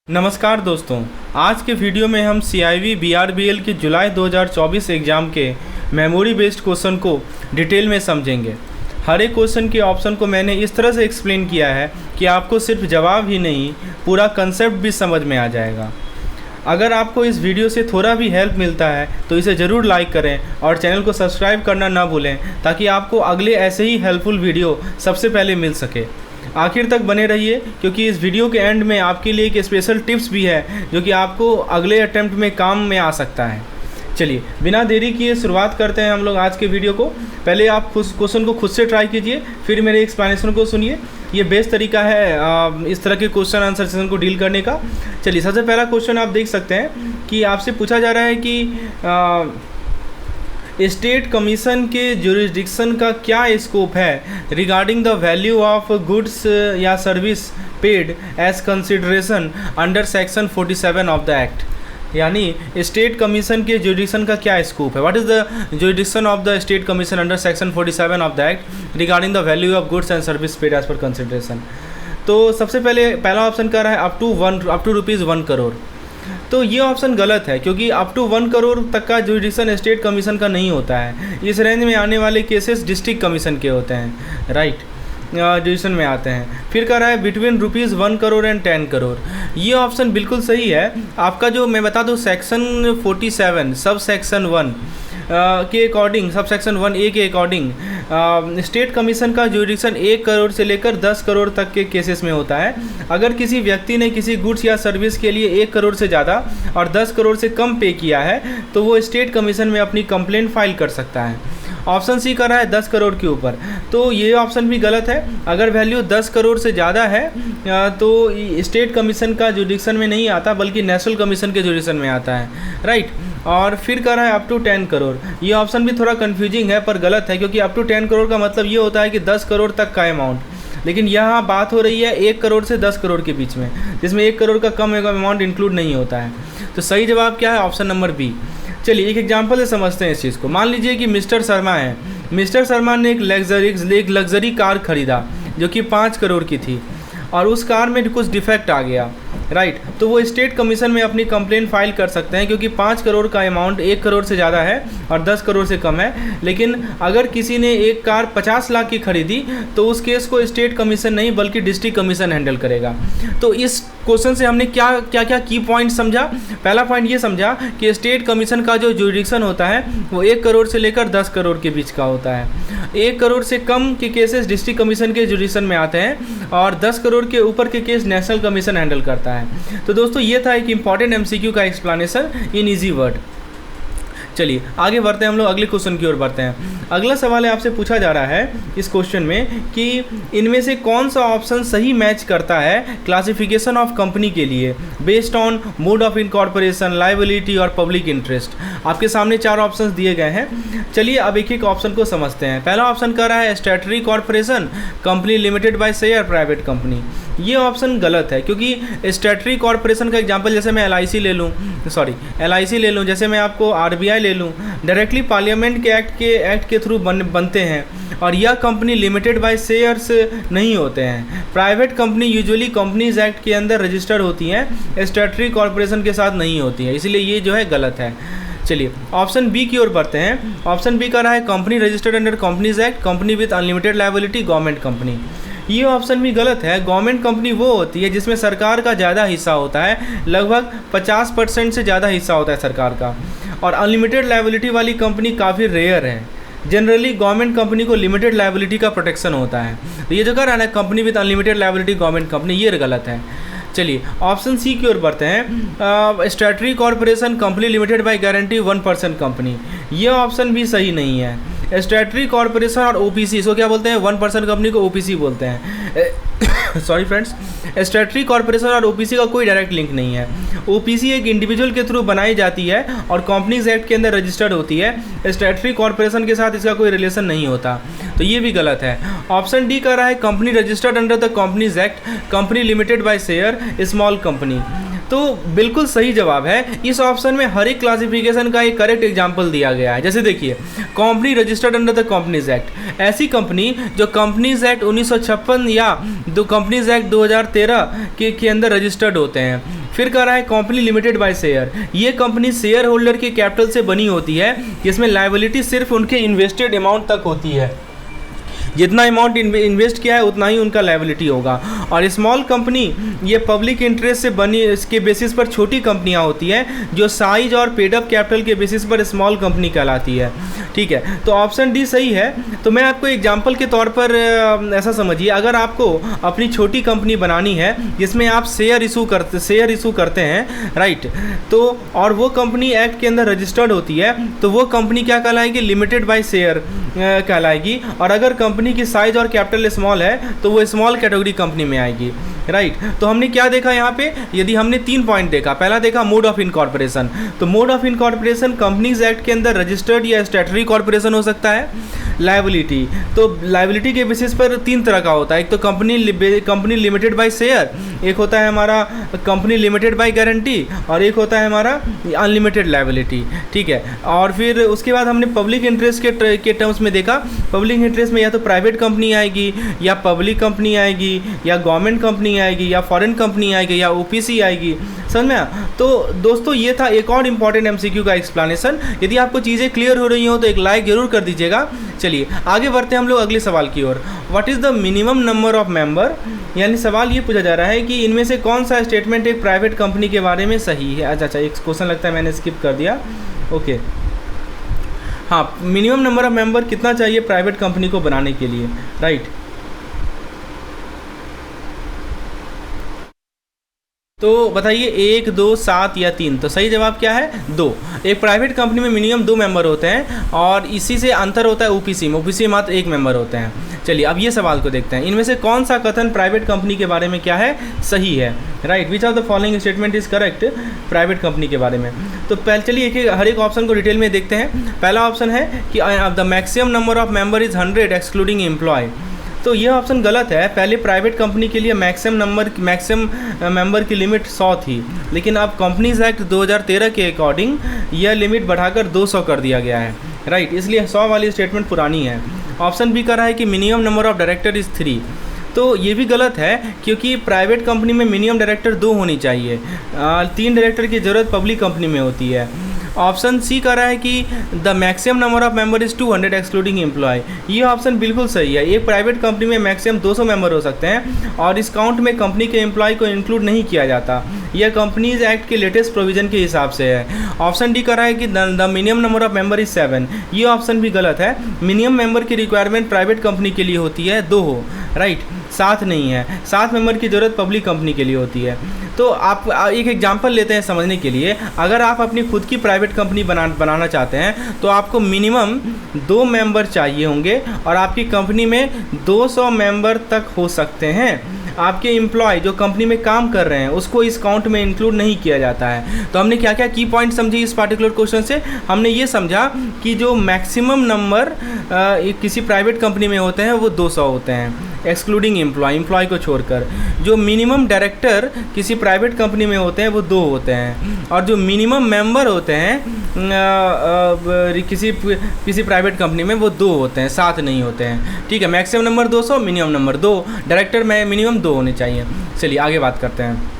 नमस्कार दोस्तों, आज के वीडियो में हम CIV BRBL के जुलाई 2024 एग्ज़ाम के मेमोरी बेस्ड क्वेश्चन को डिटेल में समझेंगे। हर एक क्वेश्चन के ऑप्शन को मैंने इस तरह से एक्सप्लेन किया है कि आपको सिर्फ जवाब ही नहीं, पूरा कंसेप्ट भी समझ में आ जाएगा। अगर आपको इस वीडियो से थोड़ा भी हेल्प मिलता है तो इसे ज़रूर लाइक करें और चैनल को सब्सक्राइब करना ना भूलें, ताकि आपको अगले ऐसे ही हेल्पफुल वीडियो सबसे पहले मिल सके। आखिर तक बने रहिए, क्योंकि इस वीडियो के एंड में आपके लिए एक स्पेशल टिप्स भी है जो कि आपको अगले अटेम्प्ट में काम में आ सकता है। चलिए बिना देरी किए शुरुआत करते हैं हम लोग आज के वीडियो को। पहले आप क्वेश्चन को खुद से ट्राई कीजिए, फिर मेरे एक्सप्लेनेशन को सुनिए। ये बेस्ट तरीका है इस तरह के क्वेश्चन आंसर सेशन को डील करने का। चलिए सबसे पहला क्वेश्चन आप देख सकते हैं कि आपसे पूछा जा रहा है कि स्टेट कमीशन के जुरिस्डिक्शन का क्या स्कोप है regarding the value of goods या service paid as consideration under section 47 of the act. यानी स्टेट कमीशन के जुरिस्डिक्शन का क्या स्कोप है, what is the jurisdiction of the state commission under section 47 of the act regarding the value of goods and service paid as पर consideration. तो सबसे पहला option कह रहा है अप टू रुपीज़ 1 करोड़। तो ये ऑप्शन गलत है, क्योंकि अप टू 1 करोड़ तक का जुरिस्डिक्शन स्टेट कमीशन का नहीं होता है। इस रेंज में आने वाले केसेस डिस्ट्रिक्ट कमीशन के होते हैं, राइट, जुरिस्डिक्शन में आते हैं। फिर कह रहा है between rupees 1 crore and 10 crore. ये ऑप्शन बिल्कुल सही है आपका। जो मैं बता दूँ सेक्शन 47 सब सेक्शन 1 के अकॉर्डिंग, सब सेक्शन 1A के अकॉर्डिंग स्टेट कमीशन का जुरिस्डिक्शन 1 करोड़ से लेकर 10 करोड़ तक के केसेस में होता है। अगर किसी व्यक्ति ने किसी गुड्स या सर्विस के लिए 1 करोड़ से ज़्यादा और 10 करोड़ से कम पे किया है तो वो स्टेट कमीशन में अपनी कंप्लेंट फाइल कर सकता है। ऑप्शन सी कर रहा है 10 करोड़ के ऊपर, तो ये ऑप्शन भी गलत है। अगर वैल्यू 10 करोड़ से ज़्यादा है तो स्टेट कमीशन का जुरिस्डिक्शन में नहीं आता, बल्कि नेशनल कमीशन के जुरिस्डिक्शन में आता है, राइट। और फिर कर रहा है अप टू 10 करोड़। ये ऑप्शन भी थोड़ा कन्फ्यूजिंग है पर गलत है, क्योंकि अप टू 10 करोड़ का मतलब ये होता है कि 10 करोड़ तक का अमाउंट, लेकिन यहाँ बात हो रही है 1 करोड़ से 10 करोड़ के बीच में, जिसमें 1 करोड़ का कम अमाउंट इंक्लूड नहीं होता है। तो सही जवाब क्या है? Option number B. चलिए एक एग्जांपल से समझते हैं इस चीज़ को। मान लीजिए कि मिस्टर शर्मा है। मिस्टर शर्मा ने एक लग्जरी कार खरीदा जो कि 5 करोड़ की थी, और उस कार में कुछ डिफेक्ट आ गया, राइट। तो वो स्टेट कमीशन में अपनी कंप्लेंट फाइल कर सकते हैं, क्योंकि 5 करोड़ का अमाउंट 1 करोड़ से ज़्यादा है और 10 करोड़ से कम है। लेकिन अगर किसी ने एक कार 50 लाख की खरीदी तो उस केस को स्टेट कमीशन नहीं बल्कि डिस्ट्रिक्ट कमीशन हैंडल करेगा। तो इस क्वेश्चन से हमने क्या क्या की पॉइंट समझा? पहला पॉइंट ये समझा कि स्टेट कमीशन का जो जुरिस्डिक्शन होता है वो 1 करोड़ से लेकर 10 करोड़ के बीच का होता है। 1 करोड़ से कम के केसेस डिस्ट्रिक्ट कमीशन के जुरिस्डिक्शन में आते हैं और 10 करोड़ के ऊपर के केस नेशनल कमीशन हैंडल करता है। तो दोस्तों ये था एक इंपॉर्टेंट MCQ का एक्सप्लेनेशन इन इजी वर्ड। चलिए आगे बढ़ते हैं, हम लोग अगले क्वेश्चन की ओर बढ़ते हैं। अगला सवाल है, आपसे पूछा जा रहा है इस क्वेश्चन में कि इनमें से कौन सा ऑप्शन सही मैच करता है क्लासिफिकेशन ऑफ कंपनी के लिए based on mode of incorporation, liability और पब्लिक इंटरेस्ट। आपके सामने 4 ऑप्शंस दिए गए हैं। चलिए अब एक एक ऑप्शन को समझते हैं। पहला ऑप्शन कह रहा है statutory corporation, company limited by share, private company. ये ऑप्शन गलत है, क्योंकि स्टैट्यूटरी कॉर्पोरेशन का एग्जांपल जैसे मैं LIC ले लूँ, जैसे मैं आपको RBI ले लूँ, डायरेक्टली पार्लियामेंट के एक्ट के थ्रू बनते हैं, और यह कंपनी लिमिटेड बाय शेयर्स नहीं होते हैं। Private company usually companies act के अंदर रजिस्टर्ड होती हैं, स्टैट्यूटरी कॉर्पोरेशन के साथ नहीं होती है, इसलिए ये जो है गलत है। चलिए ऑप्शन बी की ओर बढ़ते हैं। ऑप्शन बी का रहा है company registered under companies act, company with unlimited liability, government company. ये ऑप्शन भी गलत है। गवर्नमेंट कंपनी वो होती है जिसमें सरकार का ज़्यादा हिस्सा होता है, लगभग 50% से ज़्यादा हिस्सा होता है सरकार का। और अनलिमिटेड लायबिलिटी वाली कंपनी काफ़ी रेयर है। जनरली गवर्नमेंट कंपनी को लिमिटेड लायबिलिटी का प्रोटेक्शन होता है। तो ये जो कह रहा है company with unlimited liability government company, ये गलत है। चलिए ऑप्शन सी की ओर बढ़ते हैं। Statutory corporation, company limited by guarantee, 1% company. ये ऑप्शन भी सही नहीं है। स्टैट्यूटरी कॉर्पोरेशन और OPC, इसको क्या बोलते हैं? 1% कंपनी को OPC बोलते हैं। सॉरी फ्रेंड्स, स्टैट्यूटरी कॉर्पोरेशन और OPC का कोई डायरेक्ट लिंक नहीं है। OPC एक इंडिविजुअल के थ्रू बनाई जाती है और कंपनीज एक्ट के अंदर रजिस्टर्ड होती है। स्टैट्यूटरी कॉर्पोरेशन के साथ इसका कोई रिलेशन नहीं होता, तो ये भी गलत है। ऑप्शन डी कह रहा है company registered under the companies act, company limited by share, small company. तो बिल्कुल सही जवाब है। इस ऑप्शन में हर एक क्लासिफिकेशन का एक करेक्ट एग्जाम्पल दिया गया है। जैसे देखिए, company registered under the companies act, ऐसी कंपनी जो कंपनीज एक्ट 1956 या कंपनीज एक्ट 2013 के अंदर रजिस्टर्ड होते हैं। फिर कह रहा है कंपनी लिमिटेड बाय शेयर, ये कंपनी शेयर होल्डर के कैपिटल से बनी होती है, जिसमें लायबिलिटी सिर्फ उनके इन्वेस्टेड अमाउंट तक होती है, जितना अमाउंट इन्वेस्ट किया है उतना ही उनका लायबिलिटी होगा। और स्मॉल कंपनी ये पब्लिक इंटरेस्ट से बनी, इसके बेसिस पर छोटी कंपनियां होती हैं, जो साइज और पेड अप कैपिटल के बेसिस पर स्मॉल कंपनी कहलाती है। ठीक है, तो ऑप्शन डी सही है। तो मैं आपको एग्जांपल के तौर पर ऐसा समझिए, अगर आपको अपनी छोटी कंपनी बनानी है जिसमें आप शेयर इशू करते हैं, राइट, तो और वो कंपनी एक्ट के अंदर रजिस्टर्ड होती है, तो वो कंपनी क्या कहलाएगी? लिमिटेड बाय शेयर कहलाएगी। और अगर कंपनी की साइज और कैपिटल स्मॉल है तो वो स्मॉल कैटेगरी कंपनी में आएगी, राइट। तो हमने क्या देखा यहाँ पे? यदि हमने 3 पॉइंट देखा, पहला देखा मोड ऑफ इनकॉर्पोरेशन, तो mode of incorporation companies act के अंदर रजिस्टर्ड या स्टैट्यूटरी कॉर्पोरेशन हो सकता है। लायबिलिटी, तो लायबिलिटी के बेसिस पर 3 तरह का होता है, एक तो कंपनी लिमिटेड बाय शेयर, एक होता है हमारा कंपनी लिमिटेड बाय गारंटी, और एक होता है हमारा अनलिमिटेड लायबिलिटी। ठीक है, और फिर उसके बाद हमने पब्लिक इंटरेस्ट के टर्म्स में देखा, पब्लिक इंटरेस्ट में या तो प्राइवेट कंपनी आएगी, या पब्लिक कंपनी आएगी, या गवर्नमेंट कंपनी आएगी, या फॉरेन कंपनी आएगी, या ओपीसी आएगी। समझ में आया? तो दोस्तों ये था एक और इम्पॉर्टेंट एमसीक्यू का एक्सप्लेनेशन। यदि आपको चीज़ें क्लियर हो रही हो तो एक लाइक जरूर कर दीजिएगा। चलिए आगे बढ़ते हैं हम लोग अगले सवाल की ओर। What is the minimum number of member, यानी सवाल ये पूछा जा रहा है कि इनमें से कौन सा स्टेटमेंट एक प्राइवेट कंपनी के बारे में सही है। अच्छा, एक क्वेश्चन लगता है मैंने स्किप कर दिया। ओके, हाँ, मिनिमम नंबर ऑफ मेंबर कितना चाहिए प्राइवेट कंपनी को बनाने के लिए, राइट। तो बताइए 1, 2, 7 या 3। तो सही जवाब क्या है? 2। एक प्राइवेट कंपनी में मिनिमम 2 मेंबर होते हैं, और इसी से अंतर होता है ओपीसी में। ओपीसी में मात्र 1 मेंबर होते हैं। चलिए अब ये सवाल को देखते हैं, इनमें से कौन सा कथन प्राइवेट कंपनी के बारे में क्या है? सही है, right. Which of the following statement is correct private company के बारे में? तो पहले चलिए हर एक ऑप्शन को डिटेल में देखते हैं। पहला ऑप्शन है कि the maximum number of member is 100 excluding employee. तो ये ऑप्शन गलत है। पहले प्राइवेट कंपनी के लिए मैक्सिमम मेंबर की लिमिट 100 थी, लेकिन अब कंपनीज एक्ट 2013 के अकॉर्डिंग यह लिमिट बढ़ाकर 200 कर दिया गया है, राइट। इसलिए 100 वाली स्टेटमेंट पुरानी है। ऑप्शन बी कर रहा है कि minimum number of director is 3। तो ये भी गलत है, क्योंकि प्राइवेट कंपनी में मिनिमम डायरेक्टर 2 होनी चाहिए। 3 डायरेक्टर की ज़रूरत पब्लिक कंपनी में होती है। ऑप्शन सी कह रहा है कि the maximum number of member is 200 excluding employee. ये ऑप्शन बिल्कुल सही है। एक प्राइवेट कंपनी में मैक्सिमम 200 मेंबर हो सकते हैं, और इस काउंट में कंपनी के एम्प्लॉय को इंक्लूड नहीं किया जाता। यह कंपनीज एक्ट के लेटेस्ट प्रोविजन के हिसाब से है। ऑप्शन डी कह रहा है कि the minimum number of member is 7। ये ऑप्शन भी गलत है। मिनिमम मेंबर की रिक्वायरमेंट प्राइवेट कंपनी के लिए होती है 2 हो, राइट, 7 नहीं है। 7 मेंबर की ज़रूरत पब्लिक कंपनी के लिए होती है। तो आप एक एग्जांपल लेते हैं समझने के लिए। अगर आप अपनी खुद की प्राइवेट कंपनी बनाना चाहते हैं तो आपको मिनिमम 2 मेंबर चाहिए होंगे, और आपकी कंपनी में 200 मेंबर तक हो सकते हैं। आपके एम्प्लॉय जो कंपनी में काम कर रहे हैं उसको इस काउंट में इंक्लूड नहीं किया जाता है। तो हमने क्या क्या की पॉइंट समझी इस पार्टिकुलर क्वेश्चन से? हमने ये समझा कि जो मैक्सिमम नंबर किसी प्राइवेट कंपनी में होते हैं वो 200 होते हैं, एक्सक्लूडिंग एम्प्लॉय को छोड़कर। जो मिनिमम डायरेक्टर किसी प्राइवेट कंपनी में होते हैं वो 2 होते हैं, और जो मिनिमम मेंबर होते हैं किसी प्राइवेट कंपनी में वो 2 होते हैं, 7 नहीं होते हैं। ठीक है, maximum number 200, minimum number 2, director में मिनिमम 2 होने चाहिए। चलिए आगे बात करते हैं।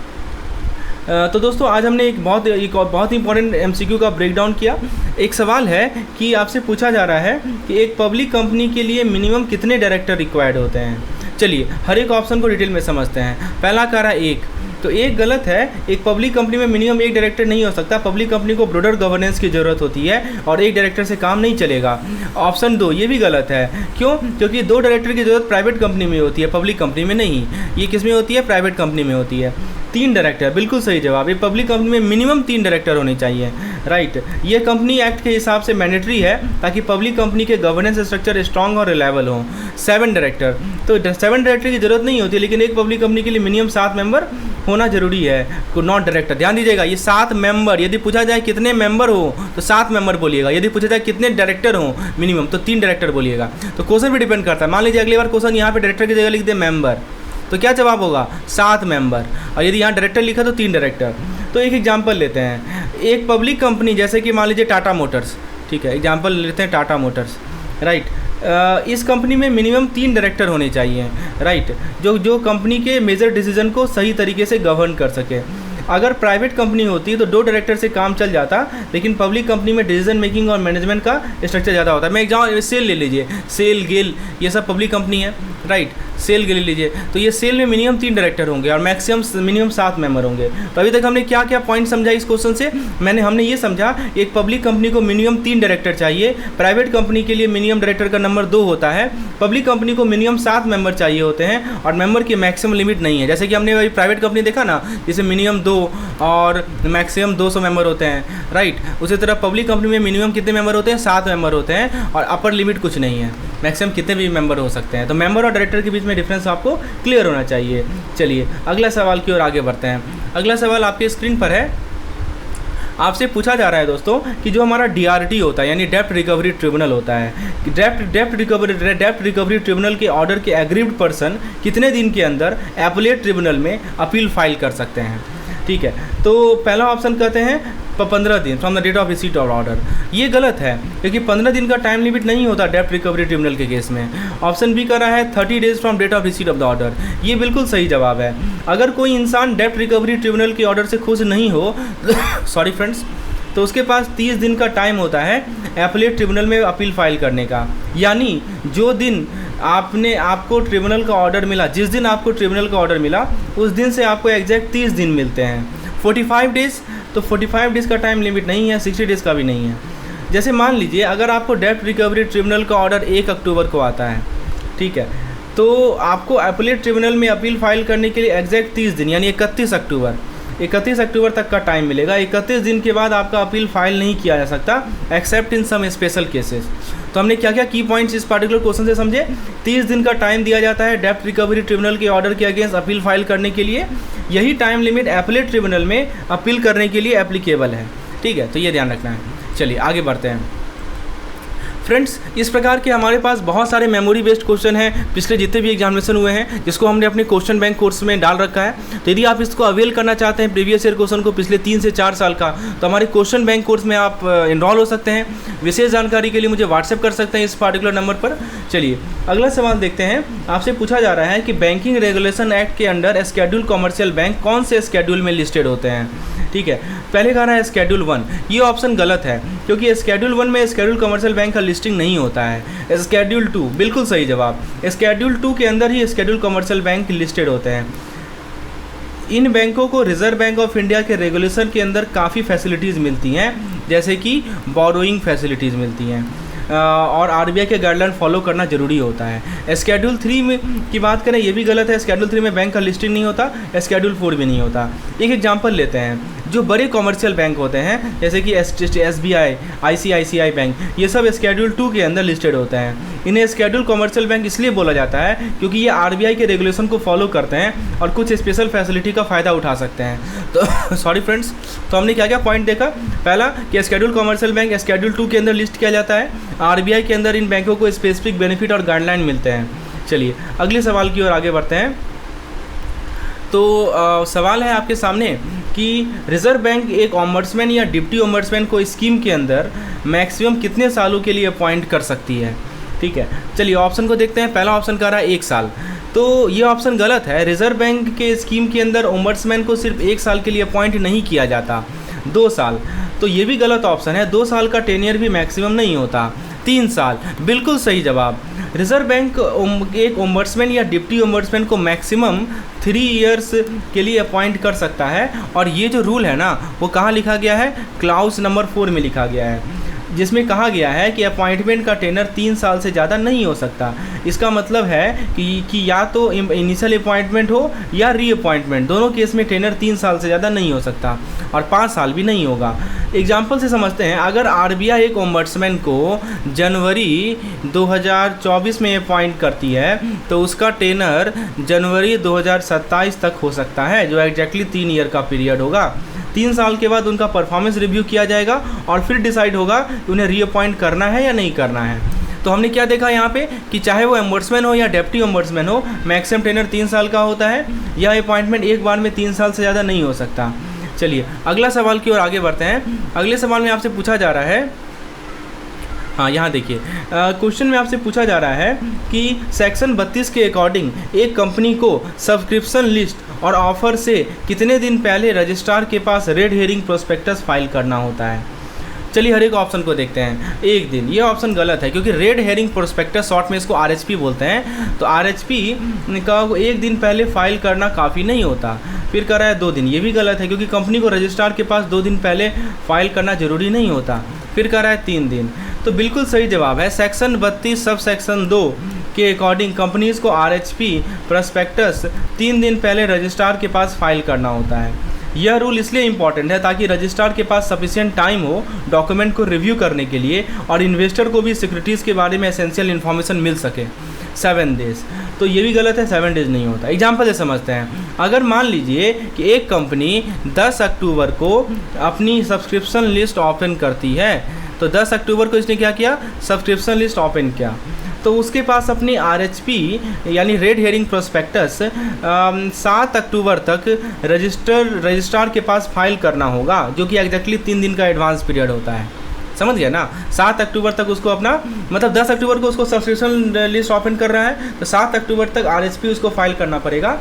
तो दोस्तों आज हमने एक बहुत इंपॉर्टेंट एमसीक्यू का ब्रेकडाउन किया। एक सवाल है कि आपसे पूछा जा रहा है कि एक पब्लिक कंपनी के लिए मिनिमम कितने डायरेक्टर रिक्वायर्ड होते हैं। चलिए हर एक ऑप्शन को डिटेल में समझते हैं। पहला कह रहा है 1, तो 1 गलत है। एक पब्लिक कंपनी में मिनिमम 1 डायरेक्टर नहीं हो सकता। पब्लिक कंपनी को ब्रॉडर गवर्नेंस की ज़रूरत होती है, और 1 डायरेक्टर से काम नहीं चलेगा। ऑप्शन 2 ये भी गलत है। क्यों? क्योंकि 2 डायरेक्टर की ज़रूरत प्राइवेट कंपनी में होती है, पब्लिक कंपनी में नहीं। ये किस में होती है? प्राइवेट कंपनी में होती है। 3 डायरेक्टर बिल्कुल सही जवाब। ये पब्लिक कंपनी में मिनिमम 3 डायरेक्टर होने चाहिए, राइट। ये कंपनी एक्ट के हिसाब से मैंडेटरी है ताकि पब्लिक कंपनी के गवर्नेंस स्ट्रक्चर स्ट्रॉन्ग और रिलायबल हो। 7 डायरेक्टर, तो 7 डायरेक्टर की जरूरत नहीं होती, लेकिन एक पब्लिक कंपनी के लिए मिनिमम 7 मेंबर होना जरूरी है, नॉट डायरेक्टर। ध्यान दीजिएगा, ये 7 मेंबर। यदि पूछा जाए कितने मेंबर हो तो 7 मेंबर बोलिएगा। यदि पूछा जाए कितने डायरेक्टर हो मिनिमम तो 3 डायरेक्टर बोलिएगा। तो क्वेश्चन पे डिपेंड करता है। मान लीजिए अगली बार क्वेश्चन यहाँ पे डायरेक्टर की जगह लिख दे मेंबर, तो क्या जवाब होगा? 7 मेंबर। और यदि यहाँ डायरेक्टर लिखा तो 3 डायरेक्टर। तो एक एग्जांपल लेते हैं, एक पब्लिक कंपनी जैसे कि मान लीजिए टाटा मोटर्स, ठीक है, एग्जांपल लेते हैं टाटा मोटर्स, राइट। इस कंपनी में मिनिमम 3 डायरेक्टर होने चाहिए, राइट, जो कंपनी के मेजर डिसीजन को सही तरीके से गवर्न कर सके। अगर प्राइवेट कंपनी होती तो 2 डायरेक्टर से काम चल जाता, लेकिन पब्लिक कंपनी में डिसीजन मेकिंग और मैनेजमेंट का स्ट्रक्चर ज़्यादा होता है। मैं एग्जाम सेल ले लीजिए, सेल गेल ये सब पब्लिक कंपनी है, राइट, सेल ले लीजिए, तो ये सेल में मिनिमम 3 डायरेक्टर होंगे और मिनिमम 7 मेंबर होंगे। तो अभी तक हमने क्या क्या पॉइंट समझा इस क्वेश्चन से, हमने ये समझा एक पब्लिक कंपनी को मिनिमम 3 डायरेक्टर चाहिए, प्राइवेट कंपनी के लिए मिनिमम डायरेक्टर का नंबर 2 होता है, पब्लिक कंपनी को मिनिमम 7 मेंबर चाहिए होते हैं और मेंबर की मैक्सिमम लिमिट नहीं है। जैसे कि हमने वही प्राइवेट कंपनी देखा ना, जिसे मिनिमम 2 और मैक्सिमम 200 मेंबर होते हैं, राइट। उसी तरह पब्लिक कंपनी में मिनिमम कितने मेंबर होते हैं, 7 मेंबर होते हैं और अपर लिमिट कुछ नहीं है, मैक्सिमम कितने भी मेंबर हो सकते हैं। तो मेंबर और डायरेक्टर के बीच में डिफरेंस आपको क्लियर होना चाहिए। चलिए अगला सवाल की ओर आगे बढ़ते हैं। अगला सवाल आपके स्क्रीन पर है, आपसे पूछा जा रहा है दोस्तों कि जो हमारा DRT होता है यानी डेप्ट रिकवरी ट्रिब्यूनल होता है, डेप्ट रिकवरी ट्रिब्यूनल के ऑर्डर के एग्रीव्ड पर्सन कितने दिन के अंदर एपीलेट ट्रिब्यूनल में अपील फाइल कर सकते हैं, ठीक है। तो पहला ऑप्शन कहते हैं 15 दिन from the date of receipt of order. ये गलत है क्योंकि 15 दिन का टाइम लिमिट नहीं होता डेप्ट रिकवरी ट्रिब्यूनल के केस में। ऑप्शन बी कर रहा है 30 days from date of receipt of the order. ये बिल्कुल सही जवाब है। अगर कोई इंसान डेप्ट रिकवरी ट्रिब्यूनल के ऑर्डर से खुश नहीं हो सॉरी फ्रेंड्स, तो उसके पास 30 दिन का टाइम होता है एपीलेट ट्रिब्यूनल में अपील फाइल करने का। यानी जो दिन आपको ट्रिब्यूनल का ऑर्डर मिला, जिस दिन आपको ट्रिब्यूनल का ऑर्डर मिला उस दिन से आपको एग्जैक्ट 30 दिन मिलते हैं। 45 डेज़, तो 45 डेज़ का टाइम लिमिट नहीं है, 60 डेज़ का भी नहीं है। जैसे मान लीजिए अगर आपको डेप्ट रिकवरी ट्रिब्यूनल का ऑर्डर 1 अक्टूबर को आता है, ठीक है, तो आपको अपीलेट ट्रिब्यूनल में अपील फाइल करने के लिए एग्जैक्ट 30 दिन यानी 31 अक्टूबर तक का टाइम मिलेगा। 31 दिन के बाद आपका अपील फाइल नहीं किया जा सकता except in some special cases. तो हमने क्या क्या की पॉइंट्स इस पार्टिकुलर क्वेश्चन से समझे। 30 दिन का टाइम दिया जाता है डेप्ट रिकवरी ट्रिब्यूनल के ऑर्डर के अगेंस्ट अपील फाइल करने के लिए। यही टाइम लिमिट एपीलेट ट्रिब्यूनल में अपील करने के लिए एप्लीकेबल है, ठीक है, तो ये ध्यान रखना है। चलिए आगे बढ़ते हैं फ्रेंड्स। इस प्रकार के हमारे पास बहुत सारे मेमोरी बेस्ड क्वेश्चन हैं पिछले जितने भी एग्जामिनेशन हुए हैं, जिसको हमने अपने क्वेश्चन बैंक कोर्स में डाल रखा है। तो यदि आप इसको अवेल करना चाहते हैं प्रीवियस ईयर क्वेश्चन को पिछले 3 से 4 साल का, तो हमारे क्वेश्चन बैंक कोर्स में आप इनरोल हो सकते हैं। विशेष जानकारी के लिए मुझे व्हाट्सएप कर सकते हैं इस पार्टिकुलर नंबर पर। चलिए अगला सवाल देखते हैं। आपसे पूछा जा रहा है कि बैंकिंग रेगुलेशन एक्ट के अंडर स्केड्यूल कॉमर्शियल बैंक कौन से स्केड्यूल में लिस्टेड होते हैं, ठीक है। पहले कह रहा है स्केड्यूल 1, ये ऑप्शन गलत है क्योंकि स्केड्यूल 1 में स्केड्यूल कमर्शियल बैंक का लिस्टिंग नहीं होता है। स्केड्यूल 2 बिल्कुल सही जवाब, स्केड्यूल 2 के अंदर ही स्केड्यूल कमर्शियल बैंक लिस्टेड होते हैं। इन बैंकों को रिजर्व बैंक ऑफ इंडिया के रेगुलेशन के अंदर काफ़ी फैसिलिटीज़ मिलती हैं, जैसे कि बोरोइंग फैसिलिटीज़ मिलती हैं और आरबीआई के गाइडलाइन फॉलो करना जरूरी होता है। स्केड्यूल 3 में की बात करें, ये भी गलत है, स्केड्यूल 3 में बैंक का लिस्टिंग नहीं होता, स्केड्यूल 4 भी नहीं होता। एक एग्जांपल लेते हैं, जो बड़े कॉमर्शियल बैंक होते हैं जैसे कि SBI, ICICI बैंक, ये सब स्केड्यूल 2 के अंदर लिस्टेड होते हैं। इन्हें स्केड्यूल कॉमर्शियल बैंक इसलिए बोला जाता है क्योंकि ये आरबीआई के रेगुलेशन को फॉलो करते हैं और कुछ स्पेशल फैसिलिटी का फ़ायदा उठा सकते हैं। तो सॉरी फ्रेंड्स, तो हमने क्या क्या पॉइंट देखा। पहला कि स्केड्यूल कॉमर्शियल बैंक स्केड्यूल 2 के अंदर लिस्ट किया जाता है, आरबीआई के अंदर इन बैंकों को स्पेसिफिक बेनिफिट और गाइडलाइन मिलते हैं। चलिए अगले सवाल की ओर आगे बढ़ते हैं। तो सवाल है आपके सामने कि रिजर्व बैंक एक ओम्बड्समैन या डिप्टी ओम्बड्समैन को स्कीम के अंदर मैक्सिमम कितने सालों के लिए अपॉइंट कर सकती है, ठीक है। चलिए ऑप्शन को देखते हैं। पहला ऑप्शन कह रहा है 1 साल, तो ये ऑप्शन गलत है। रिजर्व बैंक के स्कीम के अंदर ओम्बड्समैन को सिर्फ 1 साल के लिए अपॉइंट नहीं किया जाता, 2 साल, तो ये भी गलत ऑप्शन है। 2 साल का टेन्योर भी मैक्सिमम नहीं होता, 3 साल बिल्कुल सही जवाब। रिजर्व बैंक एक ओम्बड्समैन या डिप्टी ओम्बड्समैन को मैक्सिमम 3 इयर्स के लिए अपॉइंट कर सकता है और ये जो रूल है ना वो कहाँ लिखा गया है, क्लाउज नंबर 4 में लिखा गया है, जिसमें कहा गया है कि अपॉइंटमेंट का टेनर 3 साल से ज़्यादा नहीं हो सकता। इसका मतलब है कि या तो इनिशियल अपॉइंटमेंट हो या रीअपॉइंटमेंट, दोनों केस में टेनर 3 साल से ज़्यादा नहीं हो सकता और 5 साल भी नहीं होगा। एग्जाम्पल से समझते हैं, अगर आरबीआई एक ओम्बड्समैन को जनवरी 2024 में अपॉइंट करती है तो उसका टेनर जनवरी 2027 तक हो सकता है, जो एग्जैक्टली 3 ईयर का पीरियड होगा। 3 साल के बाद उनका परफॉर्मेंस रिव्यू किया जाएगा और फिर डिसाइड होगा कि उन्हें रीअपॉइंट करना है या नहीं करना है। तो हमने क्या देखा यहाँ पे कि चाहे वो ओम्बड्समैन हो या डेप्टी ओम्बड्समैन हो, मैक्सिमम टेनर 3 साल का होता है या अपॉइंटमेंट एक बार में 3 साल से ज़्यादा नहीं हो सकता। चलिए अगला सवाल की ओर आगे बढ़ते हैं। अगले सवाल में आपसे पूछा जा रहा है, हाँ यहाँ देखिए क्वेश्चन में आपसे पूछा जा रहा है कि सेक्शन 32 के अकॉर्डिंग एक कंपनी को सब्सक्रिप्शन लिस्ट और ऑफर से कितने दिन पहले रजिस्ट्रार के पास रेड हेरिंग प्रोस्पेक्टस फाइल करना होता है। चलिए हर एक ऑप्शन को देखते हैं। एक दिन, ये ऑप्शन गलत है क्योंकि रेड हेरिंग प्रोस्पेक्टस शॉर्ट में इसको RHP बोलते हैं, तो RHP का एक दिन पहले फाइल करना काफ़ी नहीं होता। फिर कह रहा है 2 दिन, ये भी गलत है क्योंकि कंपनी को रजिस्ट्रार के पास 2 दिन पहले फाइल करना ज़रूरी नहीं होता। फिर कह रहा है 3 दिन, तो बिल्कुल सही जवाब है सेक्शन 32 सब सेक्शन 2 के अकॉर्डिंग कंपनीज़ को RHP प्रोस्पेक्टस 3 दिन पहले रजिस्ट्रार के पास फाइल करना होता है। यह रूल इसलिए इम्पॉर्टेंट है ताकि रजिस्ट्रार के पास सफिशिएंट टाइम हो डॉक्यूमेंट को रिव्यू करने के लिए और इन्वेस्टर को भी सिक्योरिटीज़ के बारे में एसेंशियल इन्फॉर्मेशन मिल सके। 7 डेज, तो ये भी गलत है, 7 डेज नहीं होता। एग्जाम्पल से समझते हैं, अगर मान लीजिए कि एक कंपनी 10 अक्टूबर को अपनी सब्सक्रिप्शन लिस्ट ओपन करती है, तो 10 अक्टूबर को इसने क्या किया, सब्सक्रिप्शन लिस्ट ओपन किया, तो उसके पास अपनी RHP यानी रेड हेरिंग प्रोस्पेक्टस 7 अक्टूबर तक रजिस्ट्रार के पास फाइल करना होगा, जो कि एग्जैक्टली 3 दिन का एडवांस पीरियड होता है। समझ गया ना। 7 अक्टूबर तक उसको अपना मतलब 10 अक्टूबर को उसको सब्सक्रिप्शन लिस्ट ओपन कर रहा है, तो 7 अक्टूबर तक RHP उसको फाइल करना पड़ेगा।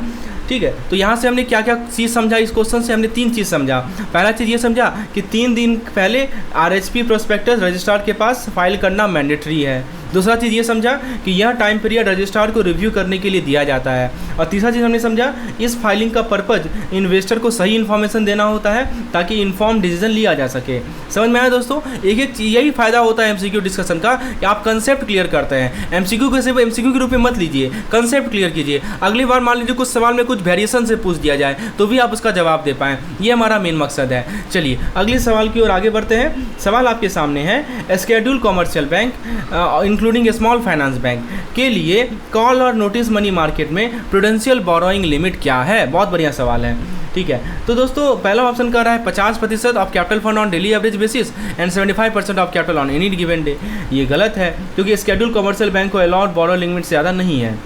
ठीक है, तो यहाँ से हमने क्या क्या चीज़ समझा, इस क्वेश्चन से हमने 3 चीज़ समझा। पहला चीज़ ये समझा कि 3 दिन पहले RHP प्रोस्पेक्टस रजिस्ट्रार के पास फाइल करना मैंडेटरी है। दूसरा चीज़ ये समझा कि यह टाइम पीरियड रजिस्ट्रार को रिव्यू करने के लिए दिया जाता है। और तीसरा चीज़ हमने समझा इस फाइलिंग का पर्पज़ इन्वेस्टर को सही इन्फॉर्मेशन देना होता है ताकि इन्फॉर्म डिसीजन लिया जा सके। समझ में आया दोस्तों। एक यही फ़ायदा होता है MCQ डिस्कशन का कि आप कंसेप्ट क्लियर करते हैं। MCQ को सिर्फ MCQ के रूप में मत लीजिए, कंसेप्ट क्लियर कीजिए। अगली बार मान लीजिए कुछ सवाल में कुछ वेरिएशन से पूछ दिया जाए तो भी आप उसका जवाब दे पाएँ, ये हमारा मेन मकसद है। चलिए अगले सवाल की ओर आगे बढ़ते हैं। सवाल आपके सामने है, schedule commercial bank including small finance bank के लिए कॉल और नोटिस मनी मार्केट में प्रूडेंशियल बोरोइंग लिमिट क्या है। बहुत बढ़िया सवाल है। ठीक है, तो दोस्तों पहला ऑप्शन कर रहा है 50% of capital fund on daily average basis and 75% of capital on any given day. ये गलत है क्योंकि शेड्यूल कॉमर्शियल बैंक को अलाउड बोरो लिमिट से ज़्यादा नहीं है।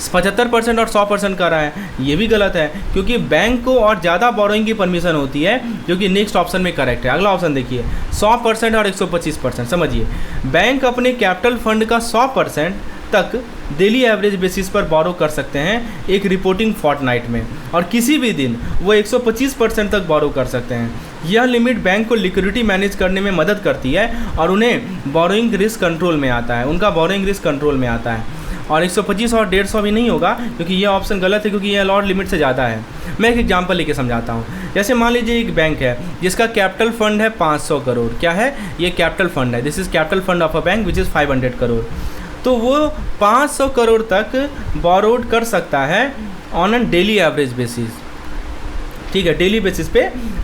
75% और 100% कर रहा है, ये भी गलत है क्योंकि बैंक को और ज़्यादा बोरोइंग की परमिशन होती है, जो कि नेक्स्ट ऑप्शन में करेक्ट है। अगला ऑप्शन देखिए 100% और 125%। समझिए, बैंक अपने कैपिटल फंड का 100% तक डेली एवरेज बेसिस पर बोरो कर सकते हैं एक रिपोर्टिंग फोर्टनाइट में, और किसी भी दिन वो 125% तक बोरो कर सकते हैं। यह लिमिट बैंक को लिक्विडिटी मैनेज करने में मदद करती है और उन्हें बोरोइंग रिस्क कंट्रोल में आता है, उनका बोरोइंग रिस्क कंट्रोल में आता है। और 125 और 150 भी नहीं होगा क्योंकि ये ऑप्शन गलत है, क्योंकि ये अलॉट लिमिट से ज़्यादा है। मैं एक एग्जांपल लेके समझाता हूँ। जैसे मान लीजिए एक बैंक है जिसका कैपिटल फंड है 500 करोड़। क्या है ये? कैपिटल फंड है। This is capital fund of a bank which is 500 crore. तो वो 500 करोड़ तक बोरोड कर सकता है on an daily average basis. ठीक है, डेली बेसिस पे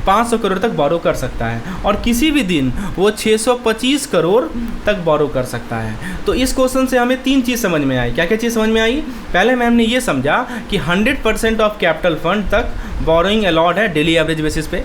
500 करोड़ तक बोरो कर सकता है, और किसी भी दिन वो 625 करोड़ तक बोरो कर सकता है। तो इस क्वेश्चन से हमें 3 चीज़ समझ में आई। क्या क्या चीज़ समझ में आई? पहले में हमने ये समझा कि 100% ऑफ कैपिटल फंड तक बोरोइंग अलाउड है डेली एवरेज बेसिस पे।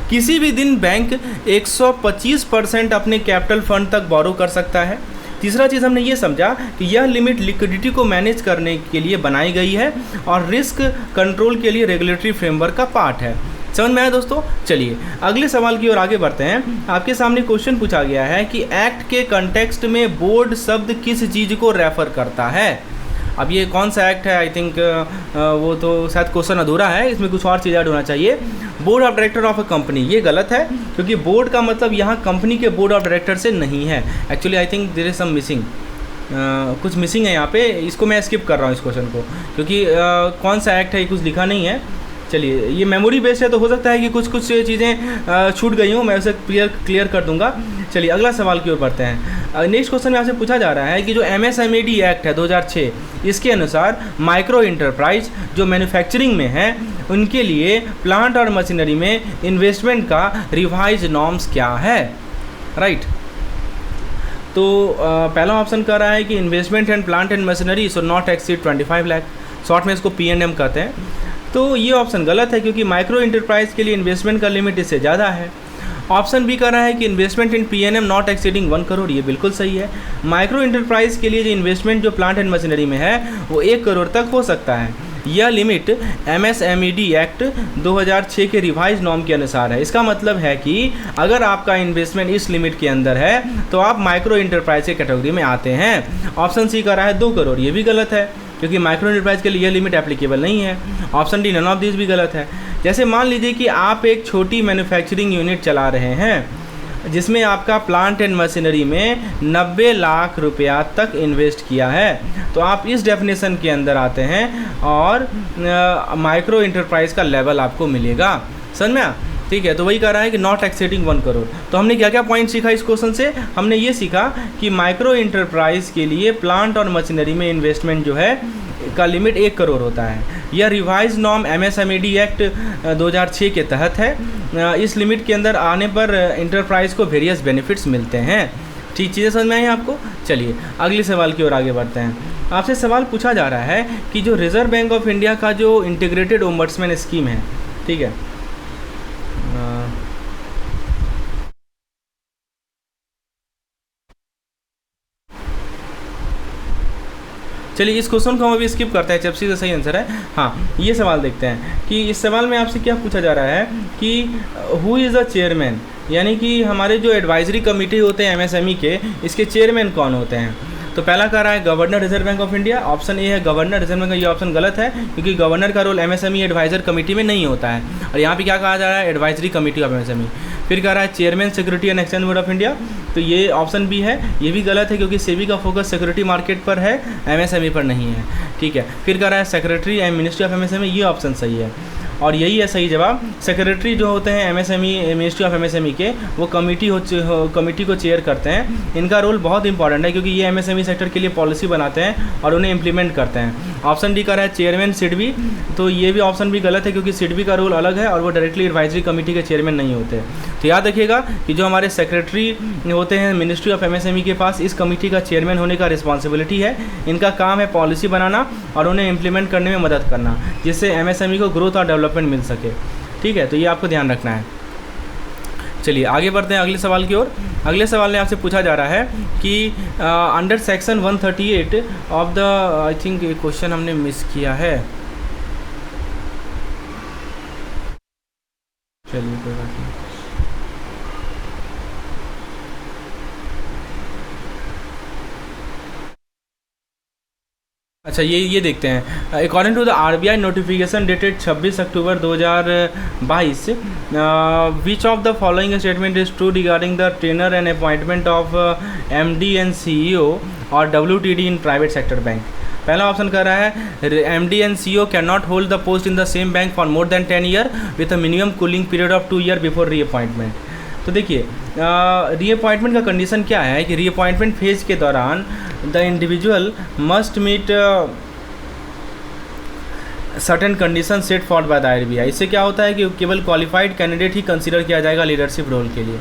किसी भी दिन बैंक 125% अपने कैपिटल फंड तक बोरो कर सकता है। तीसरा चीज़ हमने ये समझा कि यह लिमिट लिक्विडिटी को मैनेज करने के लिए बनाई गई है और रिस्क कंट्रोल के लिए रेगुलेटरी फ्रेमवर्क का पार्ट है। समझ में आया दोस्तों? चलिए अगले सवाल की ओर आगे बढ़ते हैं। आपके सामने क्वेश्चन पूछा गया है कि एक्ट के कंटेक्स्ट में बोर्ड शब्द किस चीज़ को रेफर करता है। अब ये कौन सा एक्ट है? आई थिंक वो तो शायद क्वेश्चन अधूरा है, इसमें कुछ और चीज़ ऐड होना चाहिए। Board of director of a company, ये गलत है क्योंकि बोर्ड का मतलब यहाँ कंपनी के बोर्ड ऑफ डायरेक्टर से नहीं है। Actually I think there is some missing, कुछ मिसिंग है यहाँ पे। इसको मैं स्किप कर रहा हूँ इस क्वेश्चन को, क्योंकि कौन सा एक्ट है ये कुछ लिखा नहीं है। चलिए ये मेमोरी बेस्ड है तो हो सकता है कि कुछ चीज़ें छूट गई हों, मैं उसे क्लियर कर दूंगा। चलिए अगला सवाल की ओर बढ़ते हैं। नेक्स्ट क्वेश्चन में आपसे पूछा जा रहा है कि जो MSMED एक्ट है 2006, इसके अनुसार माइक्रो इंटरप्राइज जो मैन्युफैक्चरिंग में है उनके लिए प्लांट और मशीनरी में इन्वेस्टमेंट का रिवाइज नॉर्म्स क्या है। राइट, तो पहला ऑप्शन कर रहा है कि investment and plant and machinery should not exceed 25 lakh, short में इसको P&M कहते हैं। तो ये ऑप्शन गलत है क्योंकि माइक्रो इंटरप्राइज के लिए इन्वेस्टमेंट का लिमिट इससे ज़्यादा है। ऑप्शन बी कर रहा है कि investment in P&M not exceeding 1 crore, ये बिल्कुल सही है। माइक्रो इंटरप्राइज के लिए जो इन्वेस्टमेंट जो प्लांट एंड मशीनरी में है वो 1 करोड़ तक हो सकता है। यह लिमिट MSMED एक्ट 2006 के रिवाइज नॉर्म के अनुसार है। इसका मतलब है कि अगर आपका इन्वेस्टमेंट इस लिमिट के अंदर है तो आप माइक्रो इंटरप्राइज के कैटेगरी में आते हैं। ऑप्शन सी का रहा है 2 करोड़, ये भी गलत है क्योंकि माइक्रो इंटरप्राइज के लिए यह लिमिट एप्लीकेबल नहीं है। Option D none of this भी गलत है। जैसे मान लीजिए कि आप एक छोटी मैन्युफैक्चरिंग यूनिट चला रहे हैं जिसमें आपका प्लांट एंड मशीनरी में 90 लाख रुपया तक इन्वेस्ट किया है, तो आप इस डेफिनेशन के अंदर आते हैं और माइक्रो इंटरप्राइज का लेवल आपको मिलेगा। समझ में? ठीक है, तो वही कह रहा है कि नॉट एक्सीडिंग 1 करोड़। तो हमने क्या क्या पॉइंट सीखा इस क्वेश्चन से? हमने ये सीखा कि माइक्रो इंटरप्राइज के लिए प्लांट और मशीनरी में इन्वेस्टमेंट जो है का लिमिट 1 करोड़ होता है। यह रिवाइज नॉर्म MSMED एक्ट 2006 के तहत है। इस लिमिट के अंदर आने पर इंटरप्राइज को वेरियस बेनिफिट्स मिलते हैं। ठीक चीज़ें समझ में आई आपको? चलिए अगले सवाल की ओर आगे बढ़ते हैं। आपसे सवाल पूछा जा रहा है कि जो रिजर्व बैंक ऑफ इंडिया का जो इंटीग्रेटेड ओम्बड्समैन स्कीम है, ठीक है, चलिए इस क्वेश्चन को हम अभी स्किप करते हैं, चेप्सी का सही आंसर है। हाँ, ये सवाल देखते हैं कि इस सवाल में आपसे क्या पूछा जा रहा है कि हु इज़ द चेयरमैन, यानी कि हमारे जो एडवाइजरी कमेटी होते हैं MSME के, इसके चेयरमैन कौन होते हैं। तो पहला कह रहा है governor reserve bank of India. Option A है गवर्नर रिजर्व बैंक। ये ऑप्शन गलत है क्योंकि गवर्नर का रोल MSME एडवाइजर कमेटी में नहीं होता है। और यहाँ पे क्या कहा जा रहा है? Advisory committee of MSME। फिर कह रहा है chairman security and exchange board of India. तो ये ऑप्शन बी है, ये भी गलत है क्योंकि सेबी का फोकस सिक्योरिटी मार्केट पर है, MSME पर नहीं है। ठीक है, फिर कह रहा है secretary and ministry of MSME। ये ऑप्शन सही है और यही है सही जवाब। सेक्रेटरी जो होते हैं MSME मिनिस्ट्री ऑफ MSME के, वो कमेटी को चेयर करते हैं। इनका रोल बहुत इंपॉर्टेंट है क्योंकि ये MSME सेक्टर के लिए पॉलिसी बनाते हैं और उन्हें इम्प्लीमेंट करते हैं। ऑप्शन डी का रहा है चेयरमैन सिडबी। तो ये भी ऑप्शन भी गलत है क्योंकि सिडबी का रोल अलग है और वो डायरेक्टली एडवाइजरी कमेटी के चेयरमैन नहीं होते। तो याद रखिएगा कि जो हमारे सेक्रेटरी होते हैं मिनिस्ट्री ऑफ MSME के पास, इस कमेटी का चेयरमैन होने का रिस्पॉन्सिबिलिटी है। इनका काम है पॉलिसी बनाना और उन्हें इम्प्लीमेंट करने में मदद करना, जिससे MSME को ग्रोथ और डेवलपमेंट मिल सके। ठीक है, तो ये आपको ध्यान रखना है। चलिए आगे बढ़ते हैं अगले सवाल की ओर। अगले सवाल में आपसे पूछा जा रहा है कि under section 138 of the, I think ये क्वेश्चन हमने मिस किया है। चलिए कोई बात नहीं। अच्छा ये देखते हैं। According to the RBI notification dated 26 October 2022, which of the following statement is true regarding the tenure and appointment of MD and CEO और WTD in private sector bank. पहला ऑप्शन कर रहा है MD and CEO can not hold the post in the same bank for more than 10 year with a minimum cooling period of 2 year before reappointment. तो देखिए reappointment का condition क्या है कि रीअपॉइंटमेंट फेज के दौरान the individual must meet certain condition set for by the RBI। इससे क्या होता है कि केवल क्वालिफाइड कैंडिडेट ही कंसीडर किया जाएगा लीडरशिप रोल के लिए।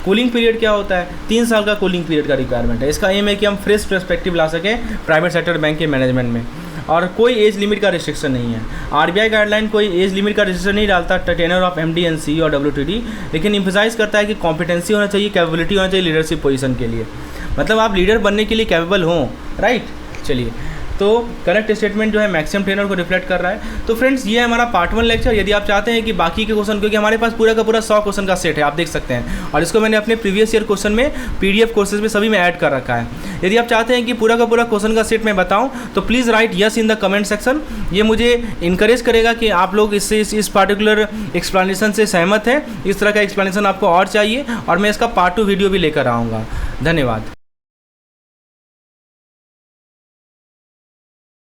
कूलिंग पीरियड क्या होता है? 3 साल का कूलिंग पीरियड का रिक्वायरमेंट है। इसका एम है कि हम फ्रेश पर्सपेक्टिव ला सकें प्राइवेट सेक्टर बैंक के मैनेजमेंट में, और कोई एज लिमिट का रिस्ट्रिक्शन नहीं है। RBI गाइडलाइन कोई एज लिमिट का रिस्ट्रिक्शन नहीं डालता tenure of MD and CEO और WTD, लेकिन इम्फेसाइज करता है कि कॉम्पिटेंसी होना चाहिए, कैपेबिलिटी होना चाहिए लीडरशिप पोजीशन के लिए, मतलब आप लीडर बनने के लिए कैपेबल हों, राइट। चलिए, तो करेक्ट स्टेटमेंट जो है मैक्सिमम टेनर को रिफ्लेक्ट कर रहा है। तो फ्रेंड्स ये है हमारा पार्ट 1 लेक्चर। यदि आप चाहते हैं कि बाकी के क्वेश्चन, क्योंकि हमारे पास पूरा का पूरा 100 क्वेश्चन का सेट है, आप देख सकते हैं, और इसको मैंने अपने प्रीवियस ईयर क्वेश्चन में PDF कोर्सेज में सभी में ऐड कर रखा है। यदि आप चाहते हैं कि पूरा का पूरा क्वेश्चन का सेट मैं बताऊं तो please write yes in the comment section. ये मुझे इनकरेज करेगा कि आप लोग इस पार्टिकुलर एक्सप्लेनेशन से सहमत हैं, इस तरह का एक्सप्लेनेशन आपको और चाहिए, और मैं इसका पार्ट 2 वीडियो भी लेकर आऊँगा। धन्यवाद।